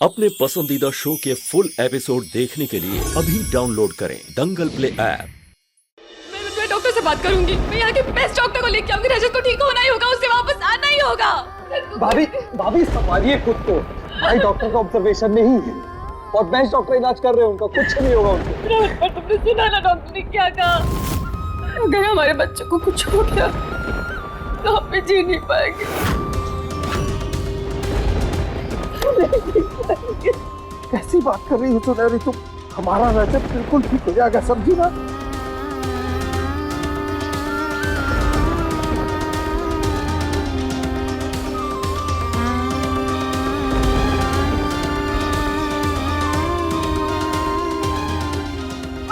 अपने पसंदीदा शो के फुल एपिसोड देखने के लिए अभी डाउनलोड करें दंगल प्ले ऐप। मैं डॉक्टर से बात करूंगी। मैं यहाँ के बेस्ट डॉक्टर को लेके आऊंगी। रजत को ठीक होना ही होगा, उसे वापस आना ही होगा। भाभी संभालिए खुद को। भाई डॉक्टर का ऑब्जर्वेशन नहीं है और बेस्ट डॉक्टर इलाज कर रहे हैं, उनका कुछ नहीं होगा उनको। तुमने सुना ना डॉक्टर ने क्या कहा? अगर हमारे बच्चे को कुछ हो गया तो हम भी जी नहीं पाएंगे। कैसी बात कर रही है तू नैरी? तुम हमारा रजत बिल्कुल ठीक हो जाएगा, समझी ना?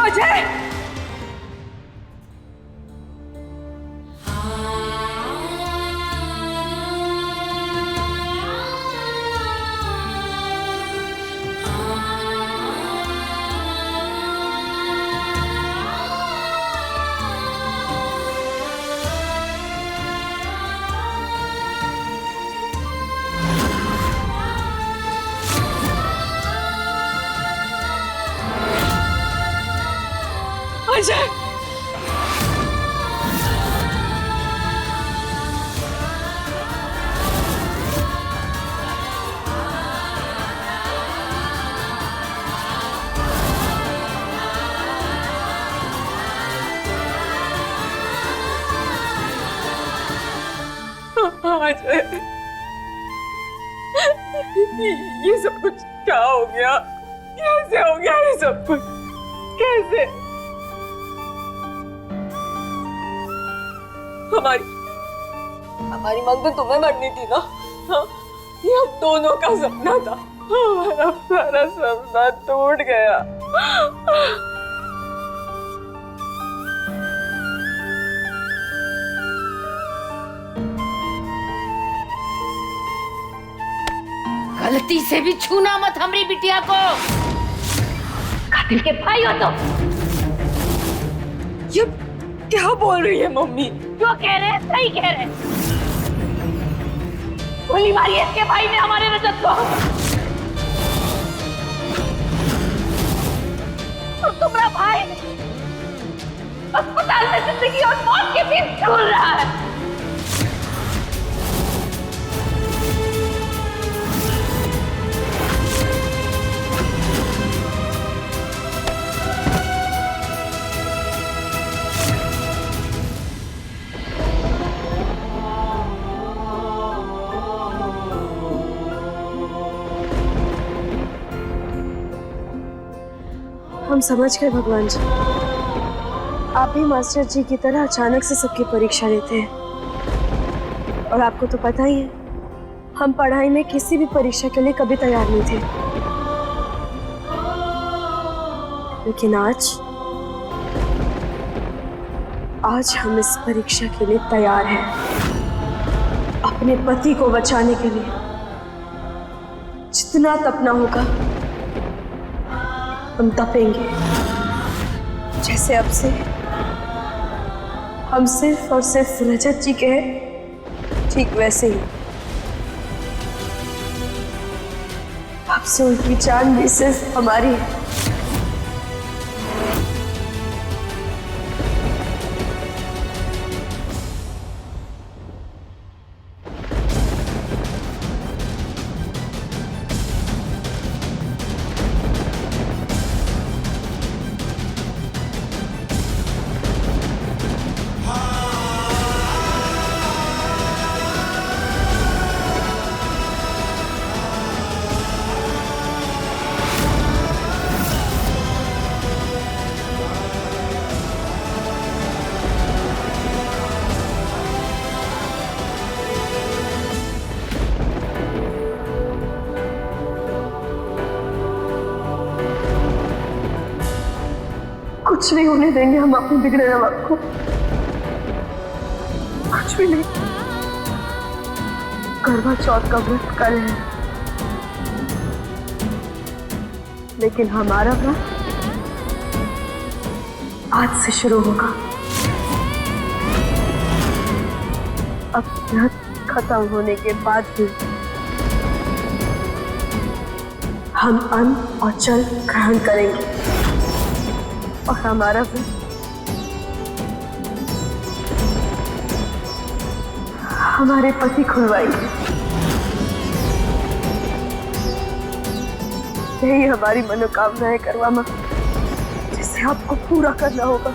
अजय! अजय! अजय, ये सब कुछ क्या हो गया? कैसे हो गया ये सब कुछ? कैसे? हमारी मांग तो तुम्हें मरनी थी ना? हाँ? ये हम दोनों का सपना था। हमारा सारा सपना टूट गया। गलती से भी छूना मत हमारी बिटिया को। कातिल के भाई हो तो। ये क्या बोल रही है मम्मी? जो कह रहे हैं सही कह रहे हैं। गोली मारी है इसके भाई ने हमारे रजत को। और तुम्हारा भाई अस्पताल में जिंदगी और मौत के बीच झूल रहा है। हम समझ गए भगवान जी, आप भी मास्टर जी की तरह अचानक से सबकी परीक्षा लेते हैं। और आपको तो पता ही है, हम पढ़ाई में किसी भी परीक्षा के लिए कभी तैयार नहीं थे, लेकिन आज हम इस परीक्षा के लिए तैयार हैं। अपने पति को बचाने के लिए जितना तपना होगा हम तपेंगे। जैसे अब से हम सिर्फ और सिर्फ रजत जी के हैं, ठीक वैसे ही अब से उनकी जान भी सिर्फ हमारी है। कुछ नहीं होने देंगे हम अपने बिगड़े वक्त को, कुछ भी नहीं। करवा चौथ का व्रत कल है, लेकिन हमारा व्रत आज से शुरू होगा। अब व्रत खत्म होने के बाद भी हम अन्न और जल ग्रहण करेंगे और हमारा व्रत हमारे पति खुलवाएंगे। यही हमारी मनोकामना है करवा माँ, जिसे आपको पूरा करना होगा।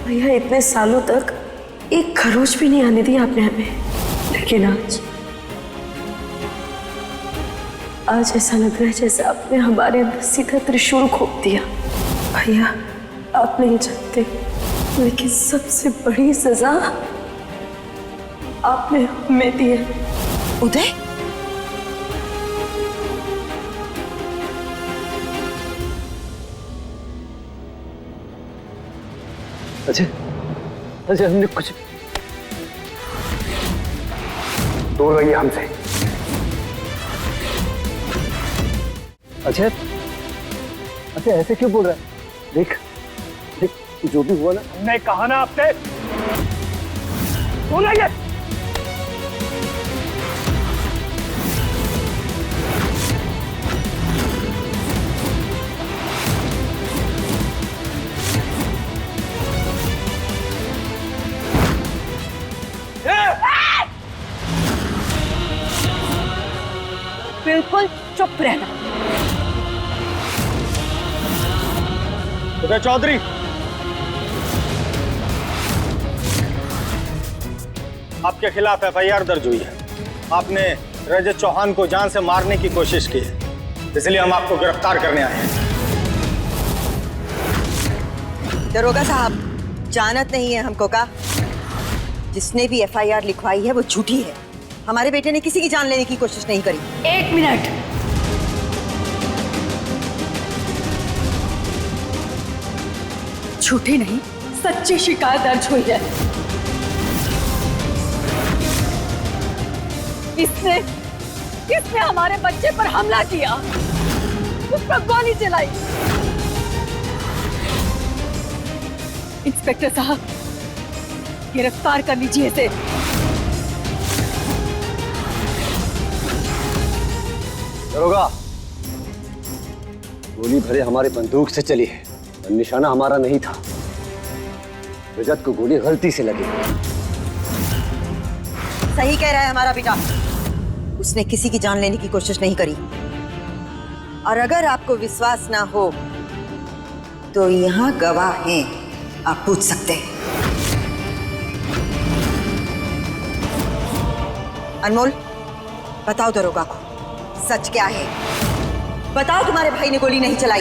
भैया इतने सालों तक एक खरोच भी नहीं आने दिया आपने हमें, लेकिन आज ऐसा लग रहा है जैसे आपने हमारे अंदर सीधा त्रिशूल घोंप दिया। भैया आप नहीं जानते, लेकिन सबसे बड़ी सजा आपने हमें दी है। उदय, अच्छा हमने कुछ दूर रहिए हमसे। अच्छा ऐसे क्यों बोल रहा है? देख जो भी हुआ ना, मैं कहा ना आपसे, सुन रही है? बिल्कुल चुप रहना। उदय चौधरी, आपके खिलाफ एफआईआर दर्ज हुई है। आपने रजत चौहान को जान से मारने की कोशिश की है, इसलिए हम आपको गिरफ्तार करने आए हैं। दरोगा साहब, जानत नहीं है हमको का? जिसने भी एफआईआर लिखवाई है वो झूठी है। हमारे बेटे ने किसी की जान लेने की कोशिश नहीं करी। 1 मिनट। झूठी नहीं, सच्ची शिकायत दर्ज हुई है। इसने हमारे बच्चे पर हमला किया, उस पर गोली चलाई। इंस्पेक्टर साहब, गिरफ्तार कर लीजिए इसे। दरोगा, गोली भरे हमारे बंदूक से चली है, निशाना हमारा नहीं था। रजत को गोली गलती से लगी। सही कह रहा है हमारा बेटा, उसने किसी की जान लेने की कोशिश नहीं करी। और अगर आपको विश्वास ना हो तो यहाँ गवाह हैं, आप पूछ सकते हैं। अनमोल, बताओ दरोगा को सच क्या है। बताओ तुम्हारे भाई ने गोली नहीं चलाई।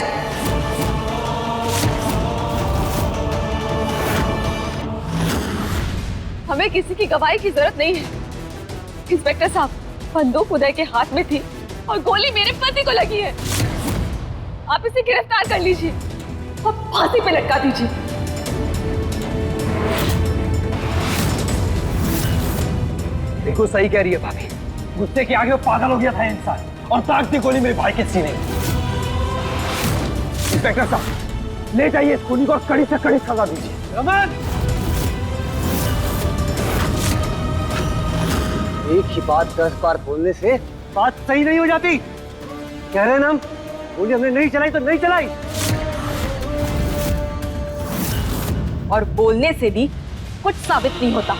हमें किसी की गवाही की जरूरत नहीं है। इंस्पेक्टर साहब, बंदूक उदय के हाथ में थी और गोली मेरे पति को लगी है। आप इसे गिरफ्तार कर लीजिए और फांसी पे लटका दीजिए। बिल्कुल सही कह रही है भाभी। गुस्से के आगे वो पागल हो गया था इंसान, और ताक दी गोली मेरे भाई के सीने में। इंस्पेक्टर साहब, ले जाइए इस खूनी को और कड़ी से कड़ी सजा दीजिए। रमन, एक ही बात 10 बार बोलने से बात सही नहीं हो जाती। कह रहे हैं ना, गोली हमने नहीं चलाई तो नहीं चलाई। और बोलने से भी कुछ साबित नहीं होता,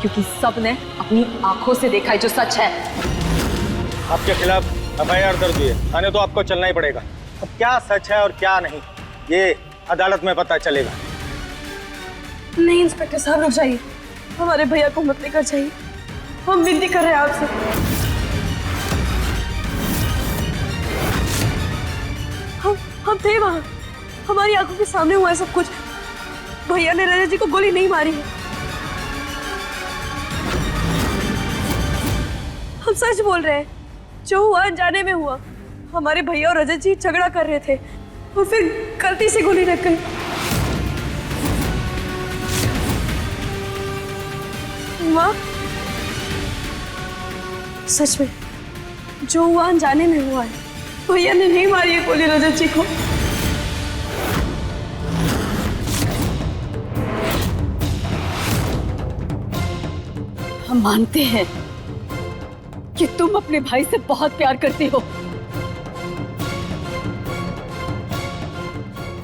क्योंकि सबने अपनी आंखों से देखा है जो सच है। आपके खिलाफ एफआईआर दर्ज हुई है, थाने तो आपको चलना ही पड़ेगा। अब क्या सच है और क्या नहीं, ये अदालत में पता चलेगा। नहीं इंस्पेक्टर साहब, रुक जाइए। हमारे भैया को मत लेकर जाइए, हम विनती कर रहे हैं आपसे। हम थे वहां, हमारी आंखों के सामने हुआ है सब कुछ। भैया ने रजत जी को गोली नहीं मारी है। हम सच बोल रहे हैं, जो हुआ अनजाने में हुआ। हमारे भैया और रजत जी झगड़ा कर रहे थे और फिर गलती से गोली लग गई। माँ, सच में जो हुआ अनजाने में हुआ है। भैया ने नहीं मारी है गोली रजत जी को। हम मानते हैं कि तुम अपने भाई से बहुत प्यार करती हो,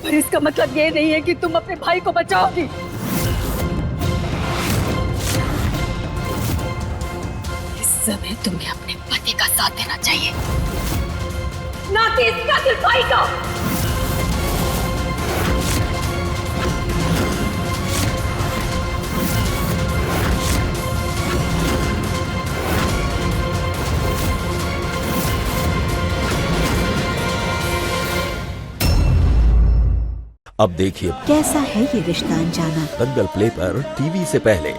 पर इसका मतलब ये नहीं है कि तुम अपने भाई को बचाओगी। इस समय तुम्हें अपने पति का साथ देना चाहिए, ना कि इस कातिल भाई का। अब देखिए कैसा है ये रिश्ता अनजाना। दंगल प्ले पर टीवी से पहले।